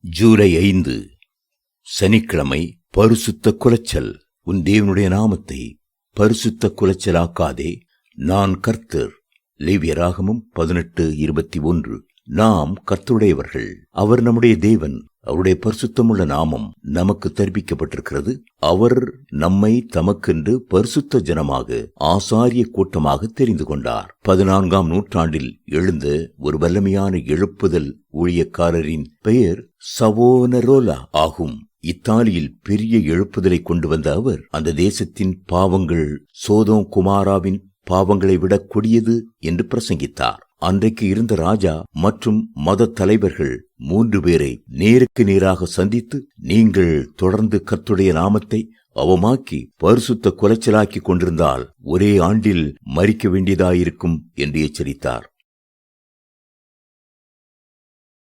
ஜூலை 5 சனிக்கிழமை. பரிசுத்த குலைச்சல். உன் தேவனுடைய நாமத்தை பரிசுத்த குலைச்சலாக்காதே, நான் கர்த்தர். லேவியராகமம் 18:21. நாம் கர்த்தருடையவர்கள், அவர் நம்முடைய தேவன். அவருடைய பரிசுத்தமுள்ள நாமம் நமக்கு தரிப்பிக்கப்பட்டிருக்கிறது. அவர் நம்மை தமக்கென்று பரிசுத்த ஜனமாக, ஆசாரிய கூட்டமாக தெரிந்து கொண்டார். 14ஆம் நூற்றாண்டில் எழுந்த ஒரு வல்லமையான எழுப்புதல் ஊழியக்காரரின் பெயர் சவோனரோலா ஆகும். இத்தாலியில் பெரிய எழுப்புதலை கொண்டு வந்த அவர், அந்த தேசத்தின் பாவங்கள் சோதோம் குமாராவின் பாவங்களை விட கொடியது என்று பிரசங்கித்தார். அன்றைக்கு இருந்த ராஜா மற்றும் மத தலைவர்கள் 3 பேரை நேருக்கு நேராக சந்தித்து, நீங்கள் தொடர்ந்து கர்த்தருடைய நாமத்தை அவமாக்கி பரிசுத்த குலைச்சலாக்கி கொண்டிருந்தால் ஒரே ஆண்டில் மரிக்க வேண்டியதாயிருக்கும் என்று எச்சரித்தார்.